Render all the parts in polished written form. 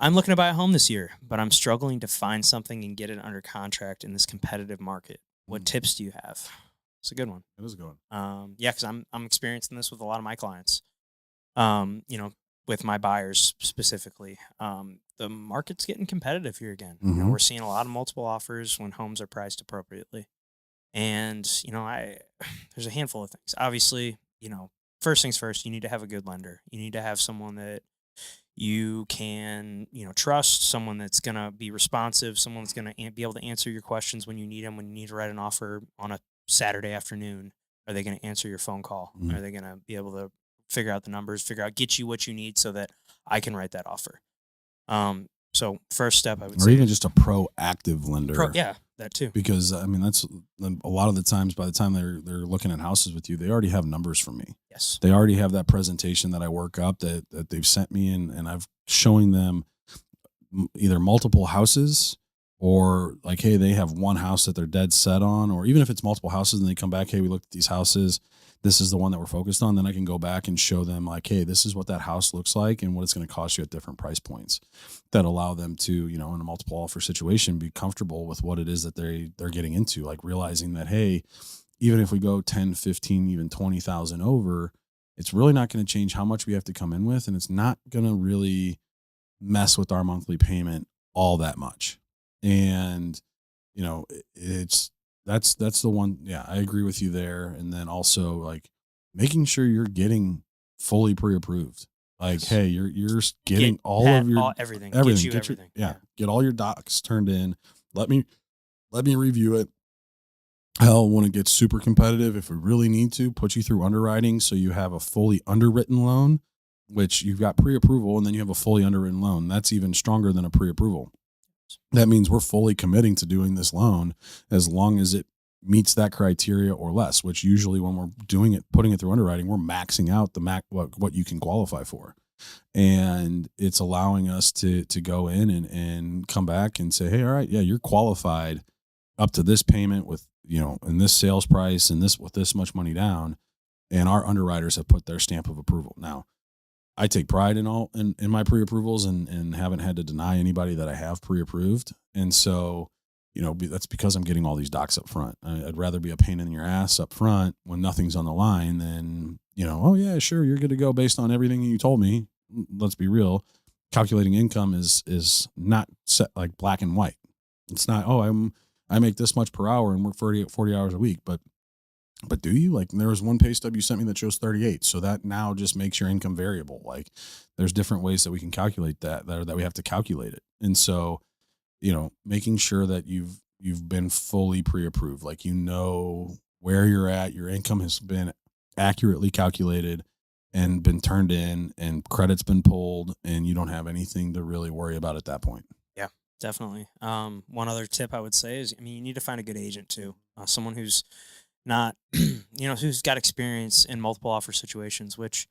I'm looking to buy a home this year, but I'm struggling to find something and get it under contract in this competitive market. What Mm, tips do you have? It's a good one. it is a good one. Yeah, because I'm experiencing this with a lot of my clients. You know, with my buyers specifically. The market's getting competitive here again. You know, Mm-hmm. we're seeing a lot of multiple offers when homes are priced appropriately. And, I there's a handful of things. Obviously, first things first, you need to have a good lender. You need to have someone that you can, trust, someone that's going to be responsive, someone that's going to be able to answer your questions when you need them, when you need to write an offer on a Saturday afternoon. Are they going to answer your phone call? Mm. Are they going to be able to figure out the numbers, get you what you need so that I can write that offer? So first step I would Or say even is just a proactive lender. yeah, that too. Because I mean, that's a lot of the times. By the time they're looking at houses with you, they already have numbers from me. Yes. They already have that presentation that I work up that they've sent me, and I've showing them either multiple houses or like, hey, they have one house that they're dead set on, or even if it's multiple houses and they come back, hey, we looked at these houses, this is the one that we're focused on. Then I can go back and show them like, hey, this is what that house looks like and what it's going to cost you at different price points that allow them to, in a multiple offer situation, be comfortable with what it is that they're getting into, like realizing that, hey, even if we go 10, 15, even 20,000 over, it's really not going to change how much we have to come in with. And it's not going to really mess with our monthly payment all that much. And, it's, that's the one. Yeah, I agree with you there. And then also like making sure you're getting fully pre-approved. Like, Yes. hey, you're getting all of your everything. everything. Get you Get your everything. get all your docs turned in. Let me review it. Hell, when it gets super competitive, if we really need to, put you through underwriting so you have a fully underwritten loan, which you've got pre-approval, and then you have a fully underwritten loan. That's even stronger than a pre-approval. That means we're fully committing to doing this loan as long as it meets that criteria or less, which usually when we're doing it, putting it through underwriting, we're maxing out what you can qualify for. And it's allowing us to go in and come back and say, hey, all right, yeah, you're qualified up to this payment with, and this sales price and this with this much money down. And our underwriters have put their stamp of approval. Now, I take pride in my pre-approvals and haven't had to deny anybody that I have pre-approved. And so, that's because I'm getting all these docs up front. I'd rather be a pain in your ass up front when nothing's on the line than, oh yeah, sure, you're good to go based on everything you told me. Let's be real. Calculating income is not set like black and white. It's not, I make this much per hour and work 40 hours a week, but do you? Like, there was one pay stub you sent me that shows 38. So that now just makes your income variable. Like, there's different ways that we can calculate that we have to calculate it. And so, making sure that you've been fully pre-approved, like, where you're at, your income has been accurately calculated and been turned in and credit's been pulled, and you don't have anything to really worry about at that point. Yeah, definitely. One other tip I would say is, you need to find a good agent too. Someone who's not, who's got experience in multiple offer situations, which,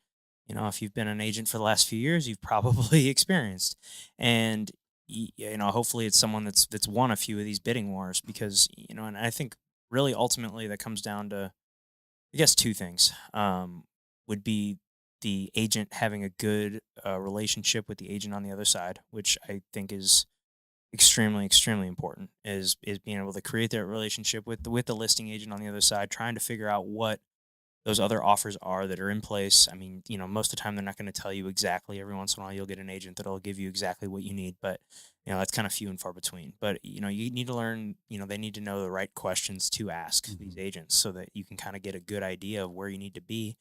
if you've been an agent for the last few years, you've probably experienced. And, hopefully it's someone that's won a few of these bidding wars because, and I think really ultimately that comes down to, I guess, two things, would be the agent having a good relationship with the agent on the other side, which I think is extremely important, is being able to create that relationship with the listing agent on the other side, trying to figure out what those other offers are that are in place. I mean, most of the time they're not going to tell you exactly. Every once in a while you'll get an agent that'll give you exactly what you need, but that's kind of few and far between. But you need to learn, they need to know the right questions to ask these agents so that you can kind of get a good idea of where you need to be,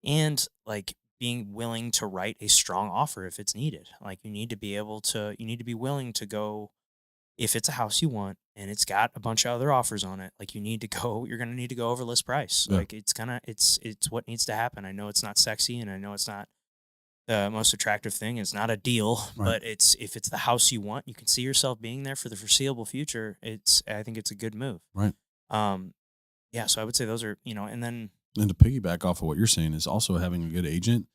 and like being willing to write a strong offer if it's needed. Like, you need to be willing to go. If it's a house you want and it's got a bunch of other offers on it, like, you're going to need to go over list price. Yeah. Like, it's what needs to happen. I know it's not sexy and I know it's not the most attractive thing. It's not a deal, Right. but if it's the house you want, you can see yourself being there for the foreseeable future. I think it's a good move. Right. Yeah. So I would say those are, and then, And to piggyback off of what you're saying is also having a good agent.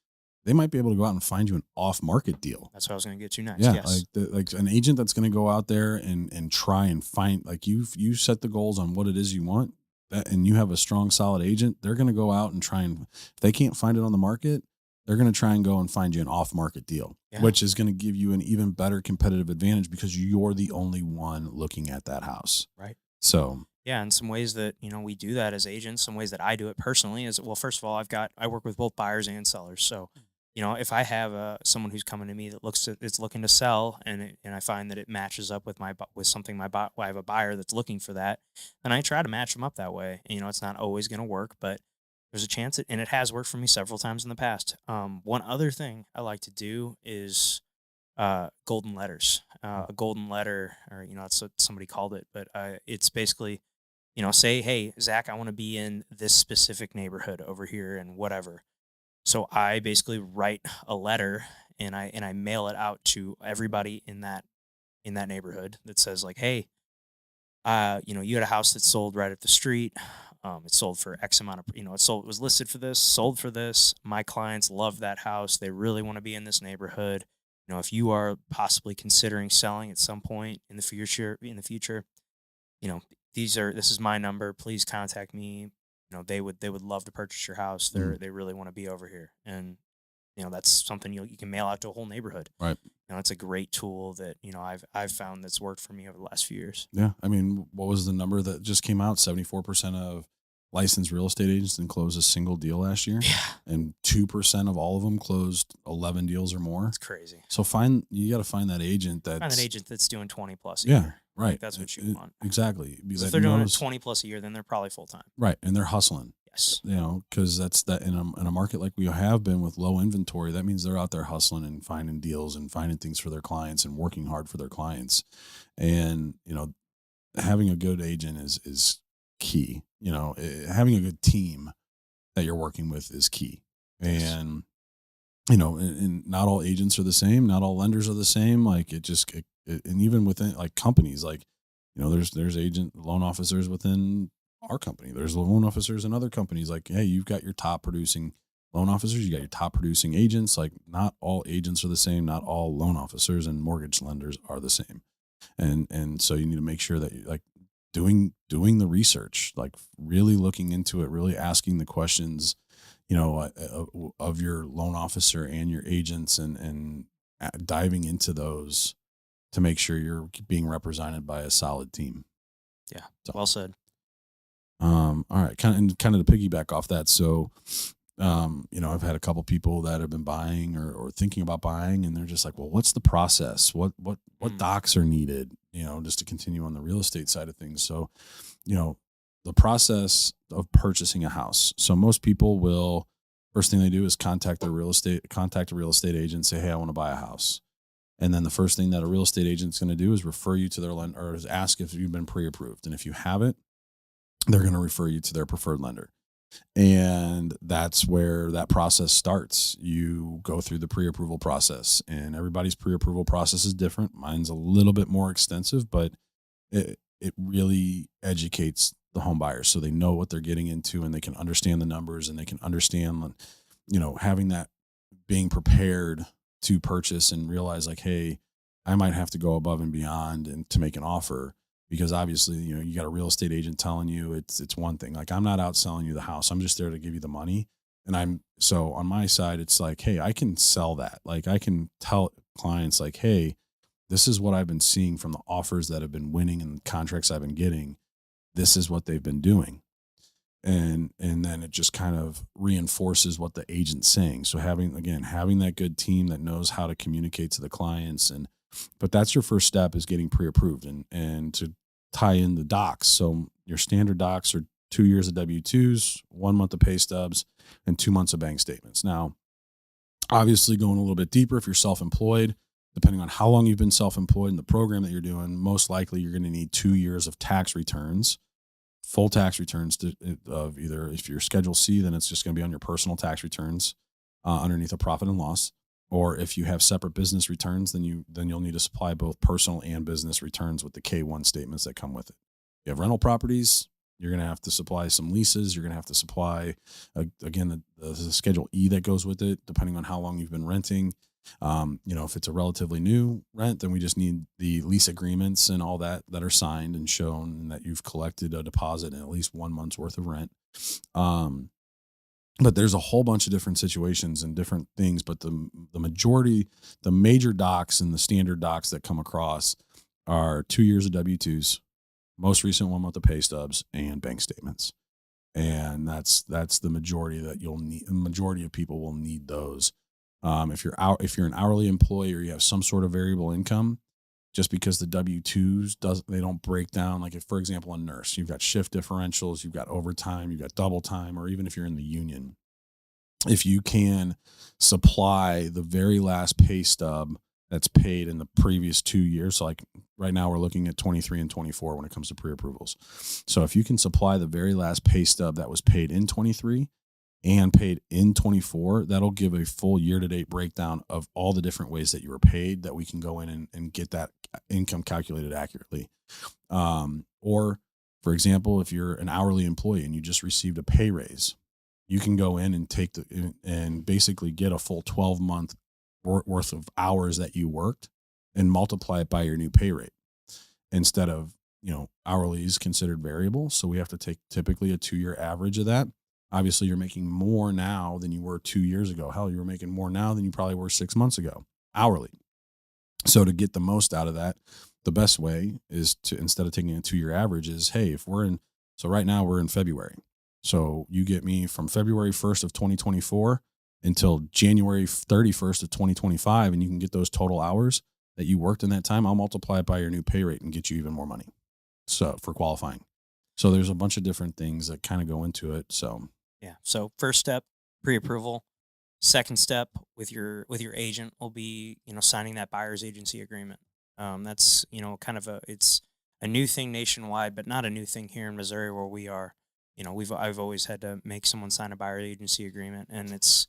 They might be able to go out and find you an off-market deal. that's what I was going to get to next. Yeah, Yes. like an agent that's going to go out there and try and find, like, you set the goals on what it is you want, and you have a strong, solid agent. They're going to go out and try and, if they can't find it on the market, they're going to try and go and find you an off-market deal, Yeah. which is going to give you an even better competitive advantage because you're the only one looking at that house. Right. So, Yeah, and some ways that, we do that as agents, some ways that I do it personally is, well, first of all, I work with both buyers and sellers. So, if I have someone who's coming to me it's looking to sell, and I find that it matches up with with something I have a buyer that's looking for that, then I try to match them up that way. And, it's not always going to work, but there's a chance and it has worked for me several times in the past. One other thing I like to do is golden letters. A golden letter, or that's what somebody called it, but it's basically, say, hey, Zach, I want to be in this specific neighborhood over here and whatever. So I basically write a letter, and I mail it out to everybody in that neighborhood that says, like, hey, you had a house that sold right up the street. It sold for X amount of, it was listed for this, sold for this. My clients love that house. They really want to be in this neighborhood. If you are possibly considering selling at some point in the future, you know, this is my number. Please contact me. They would love to purchase your house. mm, They really want to be over here. And, that's something you can mail out to a whole neighborhood. right. It's a great tool that, I've found that's worked for me over the last few years. Yeah. I mean, what was the number that just came out? 74% of licensed real estate agents didn't close a single deal last year. Yeah. And 2% of all of them closed 11 deals or more. It's crazy. So you got to find that agent Find that's, an agent that's doing 20 plus a yeah, year. right. That's what you want. Exactly. So if they're doing 20 plus a year, then they're probably full time. Right. And they're hustling. Yes. Because that's that in a market like we have been with low inventory, that means they're out there hustling and finding deals and finding things for their clients and working hard for their clients. And, having a good agent is key. Having a good team that you're working with is key. Yes. And, and not all agents are the same. Not all lenders are the same. Like and even within like companies, like, there's loan officers within our company. There's loan officers in other companies. Like, hey, you've got your top producing loan officers. You got your top producing agents. Like, not all agents are the same. Not all loan officers and mortgage lenders are the same. And so you need to make sure that you like doing the research, like really looking into it, really asking the questions, of your loan officer and your agents, and diving into those to make sure you're being represented by a solid team. Yeah. So, Well said. all right, kind of to piggyback off that. So, I've had a couple people that have been buying or thinking about buying, and they're just like, well, what's the process? What docs are needed, just to continue on the real estate side of things. So, the process of purchasing a house. So most people will, first thing they do is contact a real estate agent, say, hey, I want to buy a house. And then the first thing that a real estate agent is going to do is refer you to their lender, or is ask if you've been pre-approved. And if you haven't, they're going to refer you to their preferred lender. And that's where that process starts. You go through the pre-approval process, and everybody's pre-approval process is different. Mine's a little bit more extensive, but it really educates the home buyers so they know what they're getting into, and they can understand the numbers, and they can understand, having that, being prepared to purchase and realize like, hey, I might have to go above and beyond and to make an offer. Because obviously, you got a real estate agent telling you it's one thing. Like, I'm not out selling you the house. I'm just there to give you the money. And so on my side, it's like, hey, I can sell that. Like, I can tell clients like, hey, this is what I've been seeing from the offers that have been winning and the contracts I've been getting. This is what they've been doing. And then it just kind of reinforces what the agent's saying. So having that good team that knows how to communicate to the clients, but that's your first step, is getting pre-approved and to tie in the docs. So your standard docs are 2 years of W-2s, 1 month of pay stubs, and 2 months of bank statements. Now, obviously going a little bit deeper, if you're self-employed, depending on how long you've been self-employed in the program that you're doing, most likely you're going to need 2 years of tax returns, full tax returns of either, if you're Schedule C, then it's just going to be on your personal tax returns underneath a profit and loss. Or if you have separate business returns, then you'll need to supply both personal and business returns with the K-1 statements that come with it. You have rental properties, you're going to have to supply some leases. You're going to have to supply, again, the Schedule E that goes with it, depending on how long you've been renting. If it's a relatively new rent, then we just need the lease agreements and all that are signed and shown, and that you've collected a deposit in at least 1 month's worth of rent. But there's a whole bunch of different situations and different things. But the majority, the major docs and the standard docs that come across are 2 years of W-2s, most recent one with the pay stubs, and bank statements. And that's the majority that you'll need. The majority of people will need those. If you're an hourly employee or you have some sort of variable income, just because the W-2s they don't break down. Like if, for example, a nurse, you've got shift differentials, you've got overtime, you've got double time, or even if you're in the union, if you can supply the very last pay stub that's paid in the previous 2 years. So like right now we're looking at 23 and 24 when it comes to pre-approvals. So if you can supply the very last pay stub that was paid in 23 and paid in 24, that'll give a full year-to-date breakdown of all the different ways that you were paid that we can go in and get that income calculated accurately. Or, for example, if you're an hourly employee and you just received a pay raise, you can go in and basically get a full 12-month worth of hours that you worked and multiply it by your new pay rate instead of, hourly is considered variable. So we have to take typically a 2-year average of that. Obviously, you're making more now than you were 2 years ago. Hell, you were making more now than you probably were 6 months ago, hourly. So to get the most out of that, the best way is to, instead of taking a 2-year average, is, hey, so right now we're in February. So you get me from February 1st of 2024 until January 31st of 2025, and you can get those total hours that you worked in that time. I'll multiply it by your new pay rate and get you even more money. So for qualifying. So there's a bunch of different things that kind of go into it. So Yeah. So first step, pre-approval. Second step with your agent will be, signing that buyer's agency agreement. That's, kind of it's a new thing nationwide, but not a new thing here in Missouri where we are. I've always had to make someone sign a buyer's agency agreement, and it's,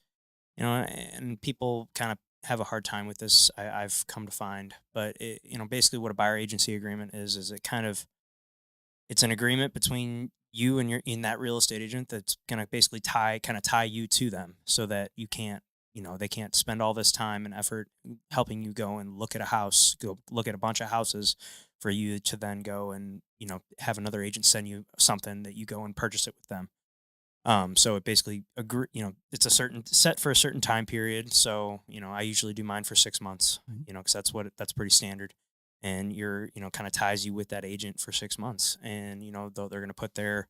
and people kind of have a hard time with this. I've come to find, but basically what a buyer agency agreement is it's an agreement between you and that real estate agent that's going to basically tie you to them so that you can't, they can't spend all this time and effort helping you go and look at a bunch of houses for you to then go and, have another agent send you something that you go and purchase it with them. So it basically it's set for a certain time period. So, I usually do mine for 6 months, cause that's pretty standard. And kind of ties you with that agent for 6 months. And, they're going to put their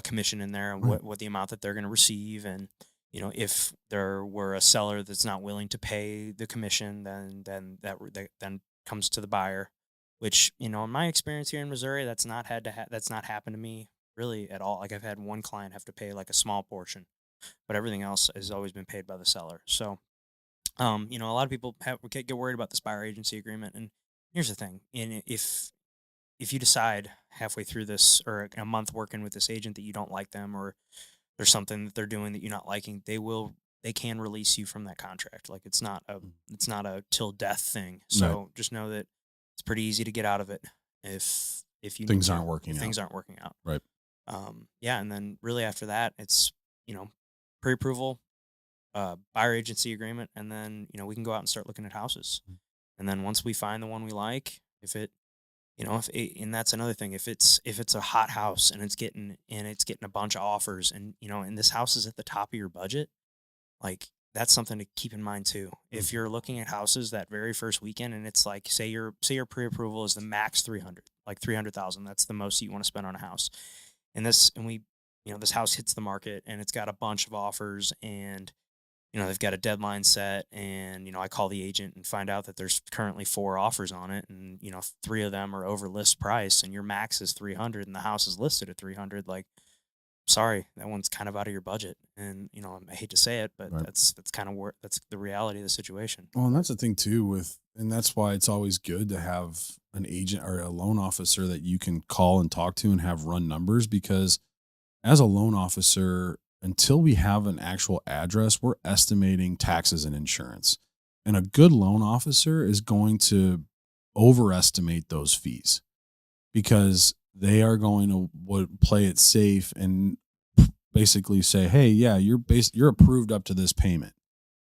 commission in there and what the amount that they're going to receive. And, if there were a seller that's not willing to pay the commission, then that then comes to the buyer, which, in my experience here in Missouri, that's not happened to me really at all. Like I've had one client have to pay like a small portion, but everything else has always been paid by the seller. So, a lot of people get worried about this buyer agency agreement. And here's the thing: if you decide halfway through this or a month working with this agent that you don't like them, or there's something that they're doing that you're not liking, they can release you from that contract. Like it's not a till death thing. So Right. just know that it's pretty easy to get out of it if you need things to, aren't working if out. things aren't working out. Right. Yeah, and then really after that, it's pre-approval, buyer agency agreement, and then we can go out and start looking at houses. Mhm. And then once we find the one we like, if it, and that's another thing, if it's a hot house and it's getting a bunch of offers, and and this house is at the top of your budget, like that's something to keep in mind too. If you're looking at houses that very first weekend, and it's like say your pre-approval is the max 300, like 300,000, that's the most you want to spend on a house. This house hits the market and it's got a bunch of offers, and they've got a deadline set, and I call the agent and find out that there's currently 4 offers on it, and 3 of them are over list price, and your max is 300 and the house is listed at 300. Like, sorry, that one's kind of out of your budget. And I hate to say it, but Right. that's kind of that's the reality of the situation. Well, and that's the thing too and that's why it's always good to have an agent or a loan officer that you can call and talk to and have run numbers, because as a loan officer, until we have an actual address, we're estimating taxes and insurance. And a good loan officer is going to overestimate those fees, because they are going to play it safe and basically say, hey, yeah, you're approved up to this payment.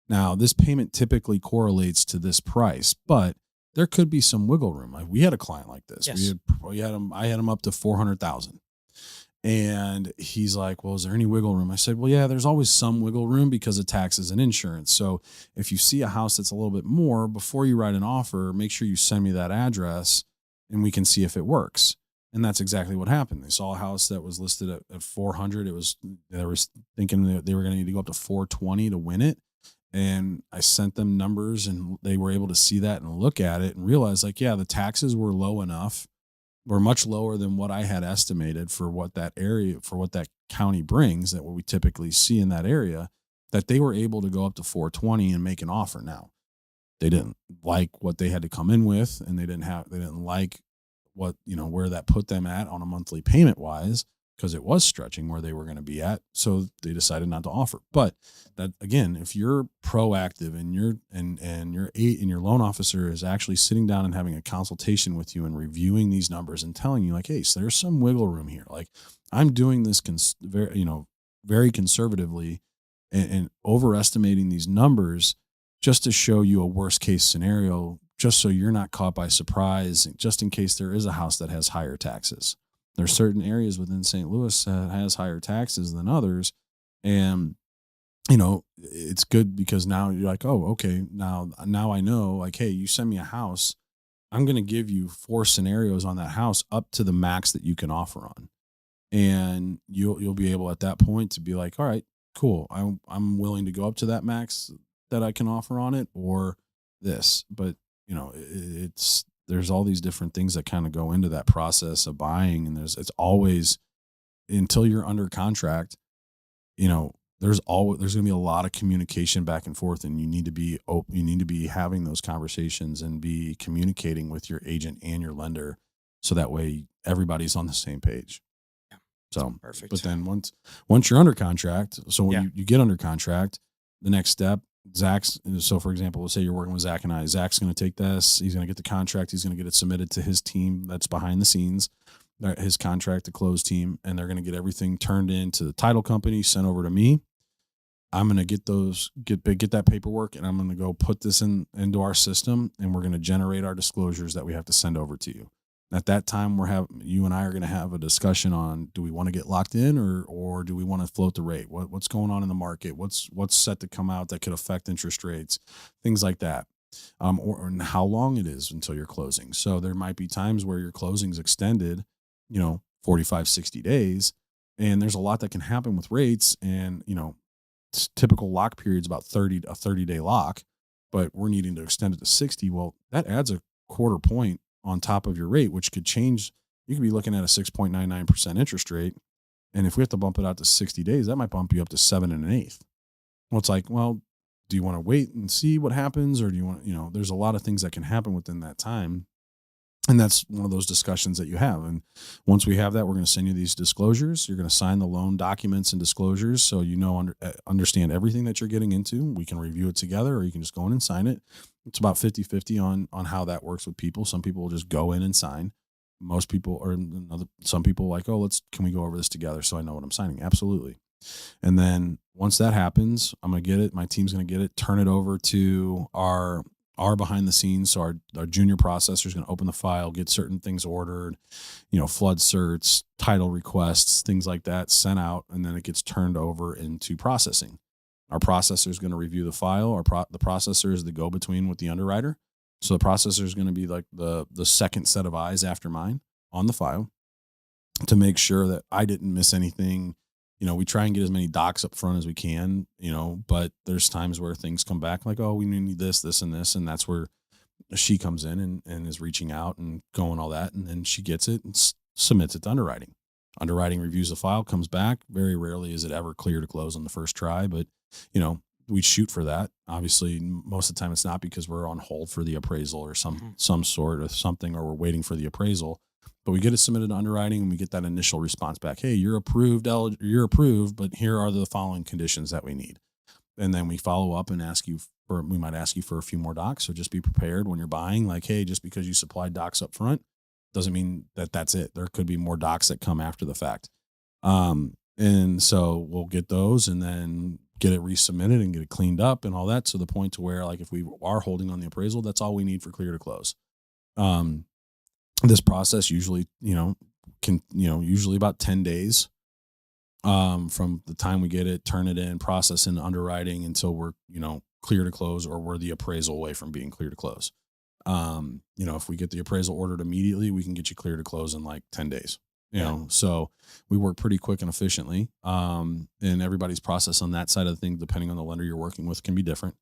Now, this payment typically correlates to this price, but there could be some wiggle room. Like we had a client like this. Yes. I had him up to 400,000. And he's like, well, is there any wiggle room? I said, well, yeah, there's always some wiggle room because of taxes and insurance. So if you see a house that's a little bit more, before you write an offer, make sure you send me that address and we can see if it works. And that's exactly what happened. They saw a house that was listed at 400. They were thinking that they were going to need to go up to 420 to win it. And I sent them numbers and they were able to see that and look at it and realize, like, yeah, the taxes were low enough, were much lower than what I had estimated for what that area, for what that county brings, that what we typically see in that area, that they were able to go up to 420 and make an offer. Now, they didn't like what they had to come in with, and they didn't like what, where that put them at on a monthly payment wise, because it was stretching where they were going to be at. So they decided not to offer. But that, again, if you're proactive and your loan officer is actually sitting down and having a consultation with you and reviewing these numbers and telling you, like, hey, so there's some wiggle room here. Like, I'm doing this very conservatively, and overestimating these numbers just to show you a worst case scenario, just so you're not caught by surprise, just in case there is a house that has higher taxes. There's certain areas within St. Louis that has higher taxes than others. And, it's good because now you're like, oh, okay, now I know, like, hey, you send me a house, I'm going to give you 4 scenarios on that house up to the max that you can offer on. And you'll be able at that point to be like, all right, cool. I'm willing to go up to that max that I can offer on it, or this. But there's all these different things that kind of go into that process of buying, and it's always, until you're under contract, there's going to be a lot of communication back and forth, and you need to be open, you need to be having those conversations and be communicating with your agent and your lender, so that way everybody's on the same page. Yeah. So Perfect. but then once you're under contract, so when Yeah. you get under contract, the next step, so for example, let's say you're working with Zach and I. Zach's going to take this. He's going to get the contract. He's going to get it submitted to his team that's behind the scenes, his contract to close team, and they're going to get everything turned into the title company, sent over to me. I'm going to get that paperwork, and I'm going to go put this into our system, and we're going to generate our disclosures that we have to send over to you. At that time, you and I are going to have a discussion on, do we want to get locked in, or do we want to float the rate? What's going on in the market? What's set to come out that could affect interest rates, things like that. Or how long it is until you're closing. So there might be times where your closing's extended, 45, 60 days. And there's a lot that can happen with rates. And, typical lock period is about a 30-day lock, but we're needing to extend it to 60. Well, that adds a quarter point on top of your rate, which could change. You could be looking at a 6.99% interest rate. And if we have to bump it out to 60 days, that might bump you up to 7 1/8. Well, it's like, well, do you want to wait and see what happens? Or do you want, there's a lot of things that can happen within that time. And that's one of those discussions that you have. And once we have that, we're going to send you these disclosures. You're going to sign the loan documents and disclosures, so understand everything that you're getting into. We can review it together, or you can just go in and sign it. It's about 50-50 on how that works with people. Some people will just go in and sign. Most people, or some people, like, oh, can we go over this together so I know what I'm signing? Absolutely. And then once that happens, I'm going to get it. My team's going to get it, turn it over to our behind the scenes. So our junior processor is going to open the file, get certain things ordered, flood certs, title requests, things like that sent out. And then it gets turned over into processing. Our processor is going to review the file. The processor is the go-between with the underwriter. So the processor is going to be like the second set of eyes after mine on the file, to make sure that I didn't miss anything. We try and get as many docs up front as we can, but there's times where things come back like, oh, we need this, this, and this. And that's where she comes in and is reaching out and going all that. And then she gets it and submits it to underwriting. Underwriting reviews the file, comes back. Very rarely is it ever clear to close on the first try, but we shoot for that. Obviously, most of the time it's not, because we're on hold for the appraisal or some sort of something, or we're waiting for the appraisal. But we get it submitted to underwriting, and we get that initial response back. Hey, you're approved, but here are the following conditions that we need. And then we follow up and we might ask you for a few more docs. So just be prepared when you're buying, like, hey, just because you supplied docs up front doesn't mean that that's it. There could be more docs that come after the fact. And so we'll get those and then get it resubmitted and get it cleaned up and all that, to the point to where, like, if we are holding on the appraisal, that's all we need for clear to close. This process usually, usually about 10 days. from the time we get it, turn it in, process in underwriting until we're, clear to close, or we're the appraisal away from being clear to close. If we get the appraisal ordered immediately, we can get you clear to close in like 10 days. Yeah. So we work pretty quick and efficiently. And everybody's process on that side of the thing, depending on the lender you're working with, can be different.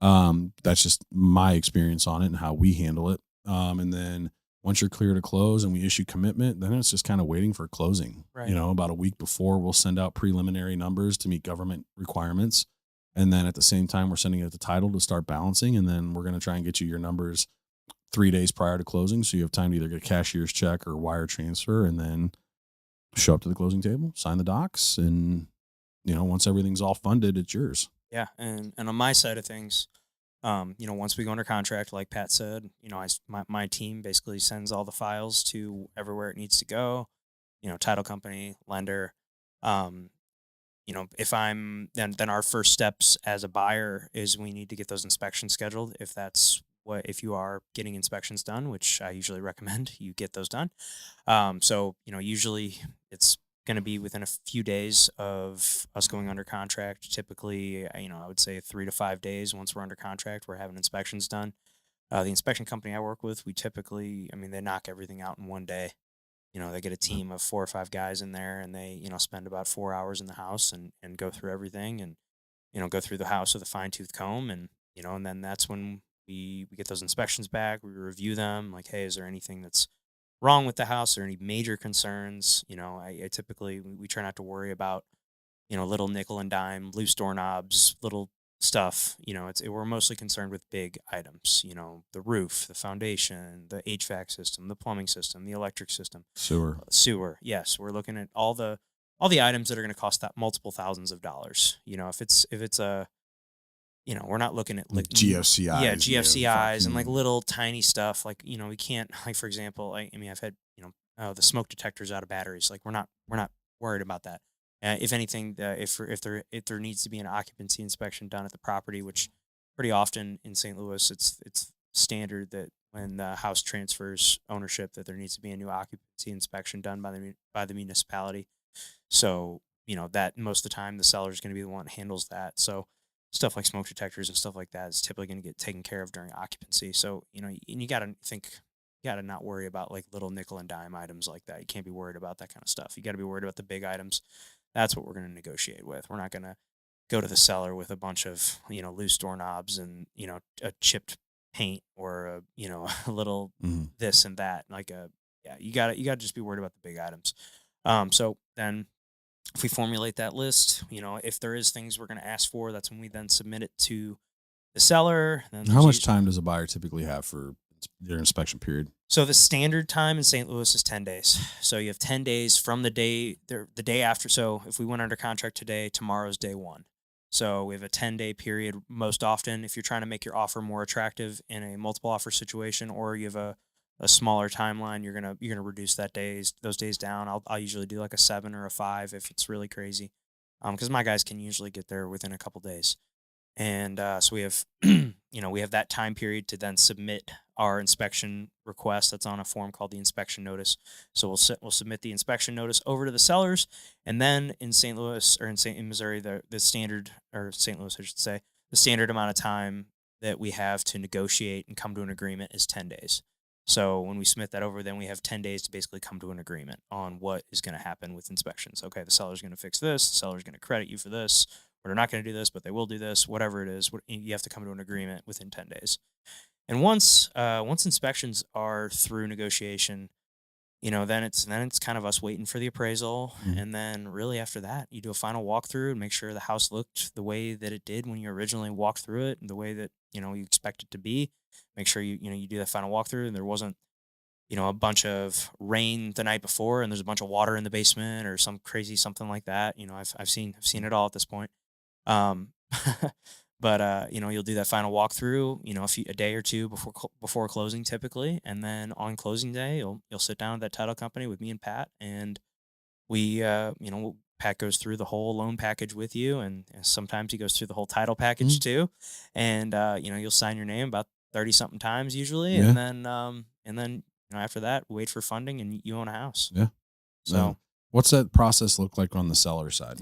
That's just my experience on it and how we handle it. And then once you're clear to close and we issue commitment, then it's just kind of waiting for closing. Right. About a week before, we'll send out preliminary numbers to meet government requirements. And then at the same time, we're sending it to title to start balancing. And then we're going to try and get you your numbers 3 days prior to closing. So you have time to either get a cashier's check or wire transfer, and then show up to the closing table, sign the docs. And, once everything's all funded, it's yours. Yeah. And on my side of things, once we go under contract, like Pat said, my team basically sends all the files to everywhere it needs to go, title company, lender. If I'm then our first steps as a buyer is we need to get those inspections scheduled. If you are getting inspections done, which I usually recommend you get those done. Usually it's going to be within a few days of us going under contract. Typically, I would say 3 to 5 days. Once we're under contract, we're having inspections done. The inspection company I work with, we typically, they knock everything out in one day. They get a team of 4 or 5 guys in there, and they, spend about 4 hours in the house and go through everything, and, go through the house with a fine tooth comb. And then that's when we get those inspections back. We review them, like, hey, is there anything that's wrong with the house, or any major concerns? I typically, we try not to worry about, little nickel and dime, loose doorknobs, little stuff. We're mostly concerned with big items, the roof, the foundation, the HVAC system, the plumbing system, the electric system, sewer. Yes. We're looking at all the items that are going to cost that multiple thousands of dollars. If it's a, we're not looking at like GFCIs. Yeah, GFCIs and like little tiny stuff. Like, we can't, like, for example, I've had, the smoke detectors out of batteries. Like, we're not worried about that. If anything, if there needs to be an occupancy inspection done at the property, which pretty often in St. Louis, it's standard that when the house transfers ownership, that there needs to be a new occupancy inspection done by the municipality. So, that most of the time the seller is going to be the one that handles that. So stuff like smoke detectors and stuff like that is typically going to get taken care of during occupancy. So, and you got to not worry about like little nickel and dime items like that. You can't be worried about that kind of stuff. You got to be worried about the big items. That's what we're going to negotiate with. We're not going to go to the seller with a bunch of, loose doorknobs and, a chipped paint or a little this and that. You got to just be worried about the big items. So then if we formulate that list, if there is things we're going to ask for, that's when we then submit it to the seller. Then how much time does a buyer typically have for their inspection period? So the standard time in St. Louis is 10 days. So you have 10 days from the day after. So if we went under contract today, tomorrow's day one. So we have a 10-day period most often. If you're trying to make your offer more attractive in a multiple offer situation, or you have a smaller timeline, you're gonna reduce those days down. I'll usually do like a 7 or a 5 if it's really crazy, because my guys can usually get there within a couple days. And so we have, we have that time period to then submit our inspection request. That's on a form called the inspection notice. So we'll submit the inspection notice over to the sellers, and then in St. Louis or in Missouri, the standard, or St. Louis, I should say, the standard amount of time that we have to negotiate and come to an agreement is 10 days. So when we submit that over, then we have 10 days to basically come to an agreement on what is going to happen with inspections. Okay, the seller's going to fix this. The seller's going to credit you for this. Or they're not going to do this, but they will do this. Whatever it is, you have to come to an agreement within 10 days. And once inspections are through negotiation, then it's kind of us waiting for the appraisal. And then really after that, you do a final walkthrough and make sure the house looked the way that it did when you originally walked through it, and the way that, you expect it to be. Make sure you do that final walkthrough, and there wasn't, a bunch of rain the night before and there's a bunch of water in the basement or some crazy something like that. I've seen it all at this point. Um, but you'll do that final walkthrough, a day or two before closing typically, and then on closing day, you'll sit down at that title company with me and Pat, and we, Pat goes through the whole loan package with you, and sometimes he goes through the whole title package too, and you'll sign your name about 30 something times usually, and then after that, wait for funding, and you own a house. Yeah. So What's that process look like on the seller side?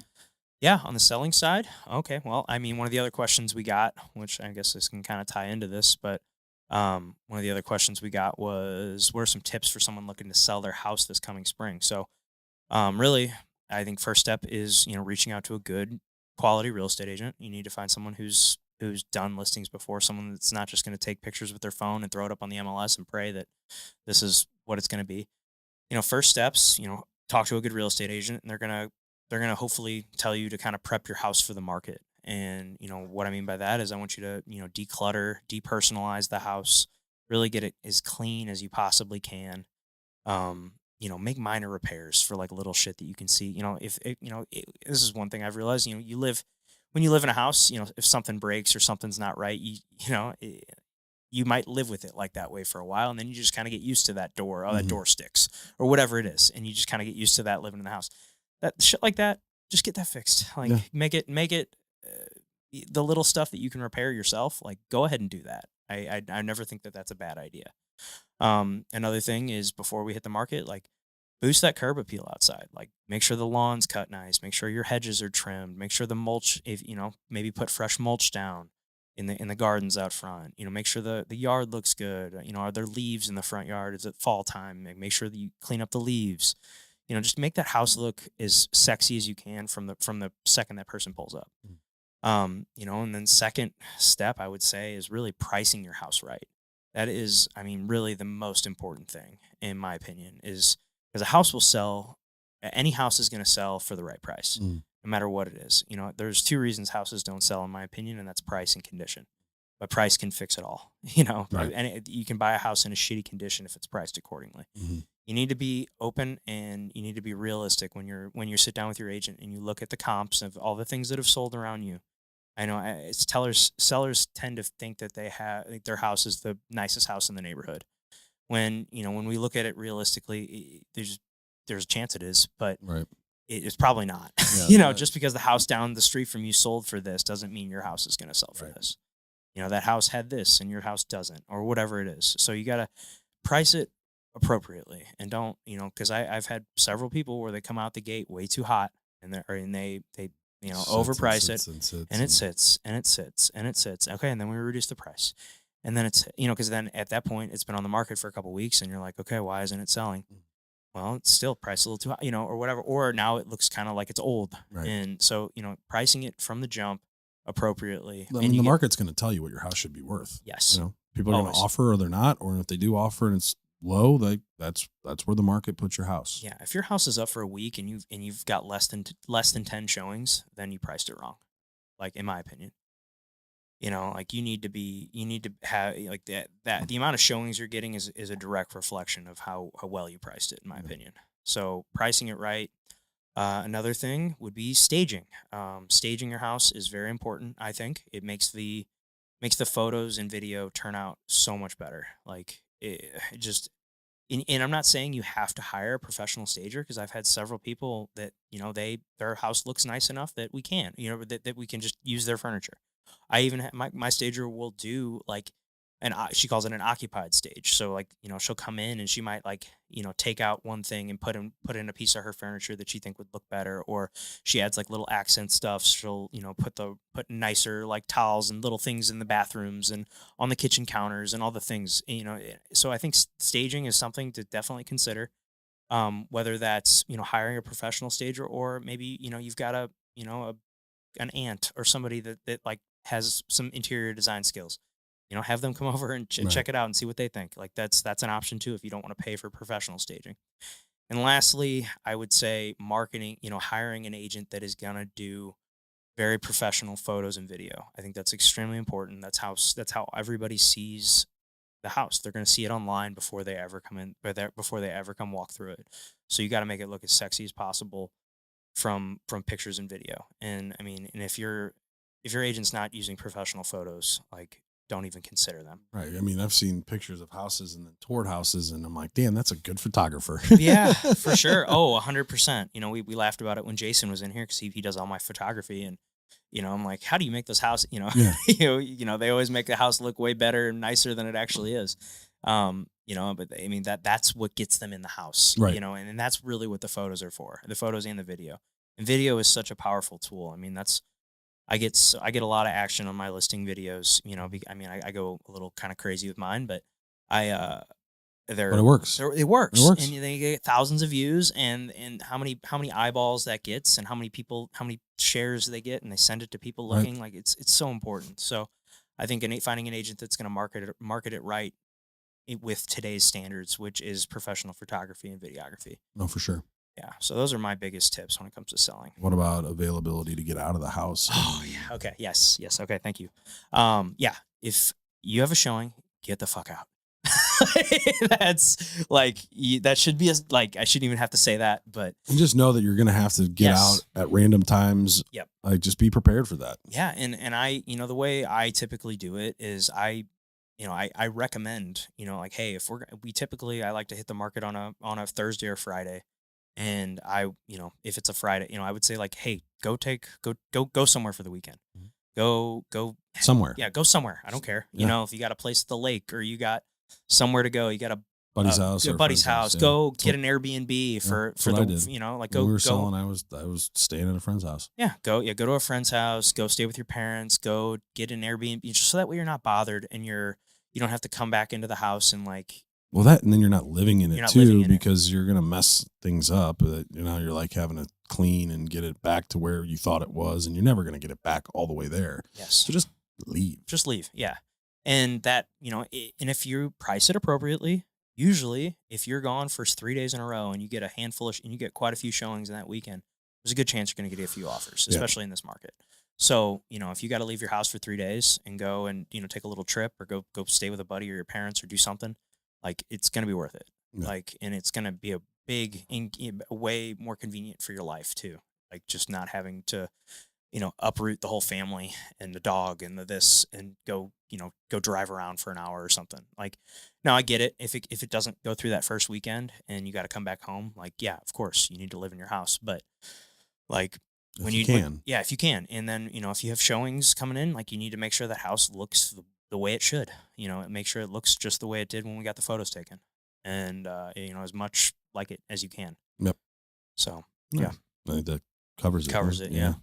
Yeah, on the selling side, okay. Well, I mean, one of the other questions we got, which I guess this can kind of tie into this, but one of the other questions we got was, what are some tips for someone looking to sell their house this coming spring? So, really, I think first step is reaching out to a good quality real estate agent. You need to find someone who's done listings before, someone that's not just going to take pictures with their phone and throw it up on the MLS and pray that this is what it's going to be. First steps, talk to a good real estate agent, and they're gonna hopefully tell you to kind of prep your house for the market. And what I mean by that is I want you to declutter, depersonalize the house, really get it as clean as you possibly can. Make minor repairs for like little shit that you can see. If it, this is one thing I've realized. When you live in a house, if something breaks or something's not right, you might live with it like that way for a while, and then you just kind of get used to that door. Oh, that Mhm. door sticks, or whatever it is, and you just kind of get used to that living in the house. That shit like that, just get that fixed. Like Yeah. make it the little stuff that you can repair yourself. Like go ahead and do that. I never think that that's a bad idea. Another thing is before we hit the market, like boost that curb appeal outside. Like make sure the lawn's cut nice, make sure your hedges are trimmed, make sure the mulch, if maybe put fresh mulch down in the gardens out front. Make sure the yard looks good. Are there leaves in the front yard? Is it fall time? Make sure that you clean up the leaves. Just make that house look as sexy as you can from the second that person pulls up. Mm. And then second step I would say is really pricing your house right. That is, I mean, really the most important thing in my opinion is because a house will sell, any house is going to sell for the right price, Mm. no matter what it is. There's two reasons houses don't sell in my opinion, and that's price and condition. But price can fix it all. Right. And you can buy a house in a shitty condition if it's priced accordingly. Mhm. You need to be open and you need to be realistic when you sit down with your agent and you look at the comps of all the things that have sold around you. I know it's sellers tend to think that they have like, their house is the nicest house in the neighborhood. When we look at it realistically, there's a chance it is, but Right. it's probably not. Yeah. Just because the house down the street from you sold for this doesn't mean your house is going to sell for Right. this. That house had this and your house doesn't, or whatever it is. So you got to price it appropriately and don't, because I've had several people where they come out the gate way too hot and they Sits and overprice it sits and sits and it sits and it sits and it sits. Okay. And then we reduce the price. And then it's, because then at that point it's been on the market for a couple weeks and you're like, okay, why isn't it selling? Mm. Well, it's still priced a little too high, or whatever. Or now it looks kind of like it's old. Right. And so, pricing it from the jump appropriately. I and mean, you the get, market's going to tell you what your house should be worth. yes. People are going to Always. offer or they're not, or if they do offer and it's low, that's where the market puts your house. Yeah, if your house is up for a week and you've got less than 10 showings, then you priced it wrong. Like in my opinion. Like you need to have like that the amount of showings you're getting is a direct reflection of how well you priced it in my Yeah. opinion. So pricing it right. Another thing would be staging. Staging your house is very important. I think it makes the photos and video turn out so much better. Like it just, and I'm not saying you have to hire a professional stager because I've had several people that their house looks nice enough that we can, that we can just use their furniture. I even my stager will do like she calls it an occupied stage. So like she'll come in and she might like take out one thing and put in a piece of her furniture that she think would look better, or she adds like little accent stuff. She'll put nicer like towels and little things in the bathrooms and on the kitchen counters and all the things. So I think staging is something to definitely consider. Whether that's hiring a professional stager or maybe you've got an aunt or somebody that like has some interior design skills. Have them come over and Right. check it out and see what they think. Like that's an option too if you don't want to pay for professional staging. And lastly, I would say marketing, hiring an agent that is going to do very professional photos and video. I think that's extremely important. That's how everybody sees the house. They're going to see it online before they ever come in, or before they ever come walk through it. So you got to make it look as sexy as possible from pictures and video. And I mean, and if your agent's not using professional photos, like don't even consider them. Right. I mean, I've seen pictures of houses and then toured houses, and I'm like, damn, that's a good photographer. Yeah, for sure. Oh, 100%. We laughed about it when Jason was in here because he does all my photography, and I'm like, how do you make this house? Yeah. They always make the house look way better and nicer than it actually is. But I mean that's what gets them in the house, Right. and that's really what the photos are for, the photos and the video. And video is such a powerful tool. I mean, I get a lot of action on my listing videos, I mean, I go a little kind of crazy with mine, but I But it works. it It works, and works. they get thousands of views, and how many eyeballs that gets, and how many shares they get, and they send it to people Right. looking like it's so important. So I think finding an agent that's going to market it right with today's standards, which is professional photography and videography. No, for sure. Yeah. So those are my biggest tips when it comes to selling. What about availability to get out of the house? Oh yeah. Okay. Yes. Yes. Okay. Thank you. Yeah. If you have a showing, get the fuck out. That's like that should be like I shouldn't even have to say that, but And just know that you're going to have to get out yes. at random times. Yep. Like, just be prepared for that. Yeah. And I, the way I typically do it is I recommend, like, hey, if we typically, I like to hit the market on a Thursday or Friday. And if it's a Friday, I would say like, hey, go somewhere for the weekend. Mhm. Go, Somewhere. yeah, go somewhere. I don't care. Yeah. If you got a place at the lake or you got somewhere to go, you got a Buddy's house or a buddy's friend's house. Yeah. Go That's get what- an Airbnb yeah, for that's what I the, did. like When we were go. selling, I was staying at a friend's house. Yeah, go to a friend's house, go stay with your parents, go get an Airbnb, just so that way you're not bothered and you don't have to come back into the house and like Well, and then you're not living in You're it not living too, in it. because you're gonna mess things up. You're like having to clean and get it back to where you thought it was, and you're never gonna get it back all the way there. yes, So just leave. just leave. Yeah. And that, and if you price it appropriately, usually if you're gone for 3 days in a row and you get a handful of, and you get quite a few showings in that weekend, there's a good chance you're going to get a few offers, Yeah. especially in this market. So, if you got to leave your house for 3 days and go and, take a little trip or go stay with a buddy or your parents or do something, like it's going to be worth it. Yeah. Like, and it's going to be a way more convenient for your life too. Like just not having to, uproot the whole family and the dog and the this and go drive around for an hour or something. Like, now I get it. If it doesn't go through that first weekend and you got to come back home, like, yeah, of course you need to live in your house, but like If you can. yeah, if you can. And then, if you have showings coming in, like you need to make sure that house looks the way it should, make sure it looks just the way it did when we got the photos taken and, as much like it as you can. Yep. So Yeah. yeah. I think that covers it. Covers huh? it. Yeah.